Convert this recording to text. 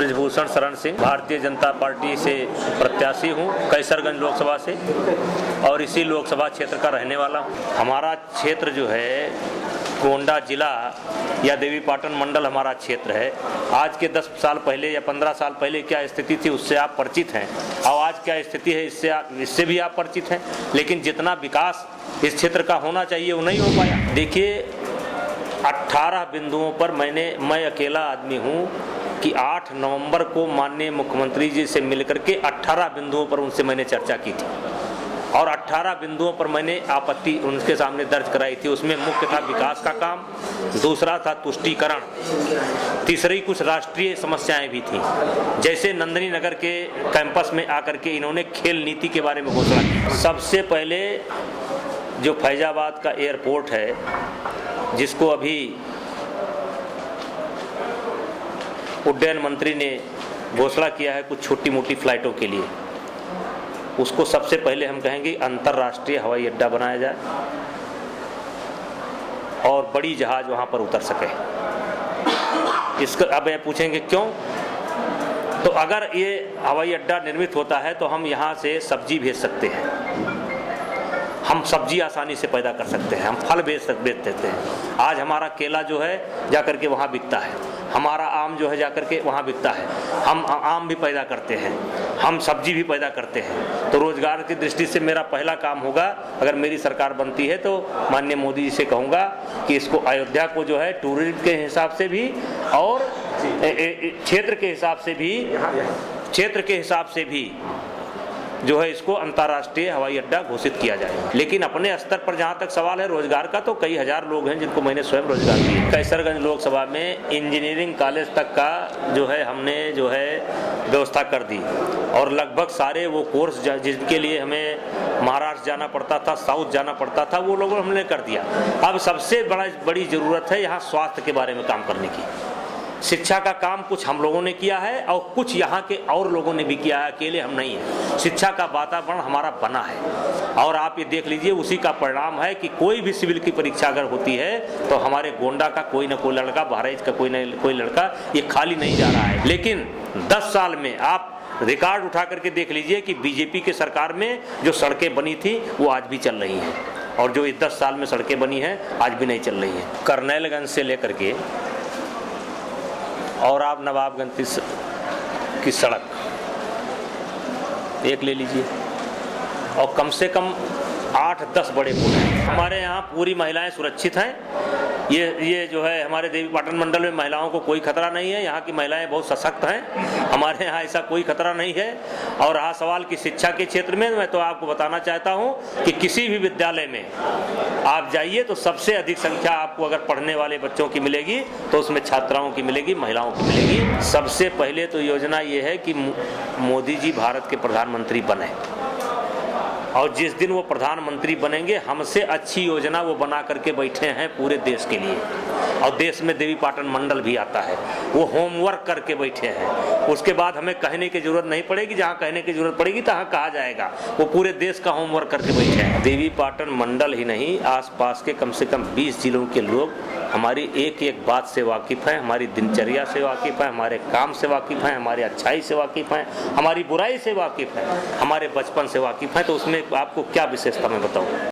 Brijbhushan Sharan Singh, Bharatiya Janata party से प्रत्याशी हूँ, कैसरगंज लोकसभा से, और इसी लोकसभा क्षेत्र का रहने वाला हूँ। हमारा क्षेत्र जो है गोंडा जिला या देवीपाटन मंडल हमारा क्षेत्र है। आज के 10 साल पहले या 15 साल पहले क्या स्थिति थी उससे आप परिचित हैं, और आज क्या स्थिति है इससे भी आप परिचित हैं। लेकिन जितना विकास इस क्षेत्र का होना चाहिए वो नहीं हो पाया। देखिए 18 बिंदुओं पर मैं अकेला आदमी हूँ कि 8 नवंबर को माननीय मुख्यमंत्री जी से मिलकर के 18 बिंदुओं पर उनसे मैंने चर्चा की थी, और 18 बिंदुओं पर मैंने आपत्ति उनके सामने दर्ज कराई थी। उसमें मुख्य था विकास का काम, दूसरा था तुष्टीकरण, तीसरी कुछ राष्ट्रीय समस्याएं भी थी। जैसे नंदनी नगर के कैंपस में आकर के इन्होंने खेल नीति के बारे में घोषणा की। सबसे पहले जो फैजाबाद का एयरपोर्ट है, जिसको अभी उड्डयन मंत्री ने घोषणा किया है कुछ छोटी मोटी फ्लाइटों के लिए, उसको सबसे पहले हम कहेंगे अंतर्राष्ट्रीय हवाई अड्डा बनाया जाए और बड़ी जहाज वहां पर उतर सके। इसका अब ये पूछेंगे क्यों? तो अगर ये हवाई अड्डा निर्मित होता है तो हम यहाँ से सब्जी भेज सकते हैं, हम सब्जी आसानी से पैदा कर सकते हैं, हम फल बेच देते हैं। आज हमारा केला जो है जाकर के वहाँ बिकता है, हमारा आम जो है जाकर के वहाँ बिकता है, हम आम भी पैदा करते हैं, हम सब्जी भी पैदा करते हैं। तो रोजगार की दृष्टि से मेरा पहला काम होगा, अगर मेरी सरकार बनती है तो माननीय मोदी जी से कहूँगा कि इसको अयोध्या को जो है टूरिज्म के हिसाब से भी और क्षेत्र के हिसाब से भी जो है इसको अंतर्राष्ट्रीय हवाई अड्डा घोषित किया जाए। लेकिन अपने स्तर पर जहाँ तक सवाल है रोजगार का, तो कई हजार लोग हैं जिनको मैंने स्वयं रोजगार दिए। कैसरगंज लोकसभा में इंजीनियरिंग कॉलेज तक का जो है हमने जो है व्यवस्था कर दी, और लगभग सारे वो कोर्स जिनके लिए हमें महाराष्ट्र जाना पड़ता था, साउथ जाना पड़ता था, वो लोगों हमने कर दिया। अब सबसे बड़ी जरूरत है यहाँ स्वास्थ्य के बारे में काम करने की। शिक्षा का काम कुछ हम लोगों ने किया है और कुछ यहाँ के और लोगों ने भी किया है, अकेले हम नहीं हैं। शिक्षा का वातावरण हमारा बना है, और आप ये देख लीजिए उसी का परिणाम है कि कोई भी सिविल की परीक्षा अगर होती है तो हमारे गोंडा का कोई ना कोई लड़का, बहराइच का कोई ना कोई लड़का ये खाली नहीं जा रहा है। लेकिन 10 साल में आप रिकॉर्ड उठा करके देख लीजिए कि बीजेपी के सरकार में जो सड़कें बनी थी वो आज भी चल रही हैं, और जो इस 10 साल में सड़कें बनी हैं आज भी नहीं चल रही हैं। करनैलगंज से लेकर के और आप नवाबगंज की सड़क एक ले लीजिए, और कम से कम 8-10 बड़े पुल हैं। हमारे यहाँ पूरी महिलाएं सुरक्षित हैं। ये जो है हमारे देवीपाटन मंडल में महिलाओं को कोई खतरा नहीं है। यहाँ की महिलाएं बहुत सशक्त हैं, हमारे यहाँ ऐसा कोई खतरा नहीं है। और रहा सवाल की शिक्षा के क्षेत्र में, मैं तो आपको बताना चाहता हूँ कि किसी भी विद्यालय में आप जाइए तो सबसे अधिक संख्या आपको अगर पढ़ने वाले बच्चों की मिलेगी तो उसमें छात्राओं की मिलेगी, महिलाओं की मिलेगी। सबसे पहले तो योजना ये है कि मोदी जी भारत के प्रधानमंत्री बने, और जिस दिन वो प्रधानमंत्री बनेंगे हमसे अच्छी योजना वो बना करके बैठे हैं पूरे देश के लिए, और देश में देवीपाटन मंडल भी आता है, वो होमवर्क करके बैठे हैं। उसके बाद हमें कहने की जरूरत नहीं पड़ेगी, जहाँ कहने की जरूरत पड़ेगी तहाँ कहा जाएगा। वो पूरे देश का होमवर्क करके बैठे हैं। देवीपाटन मंडल ही नहीं, आसपास के कम से कम 20 जिलों के लोग हमारी एक एक बात से वाकिफ़ हैं, हमारी दिनचर्या से वाकिफ़ हैं, हमारे काम से वाकिफ़ हैं, हमारी अच्छाई से वाकिफ़ हैं, हमारी बुराई से वाकिफ़ हैं, हमारे बचपन से वाकिफ़ हैं। तो उसमें आपको क्या विशेषता मैं बताऊँ?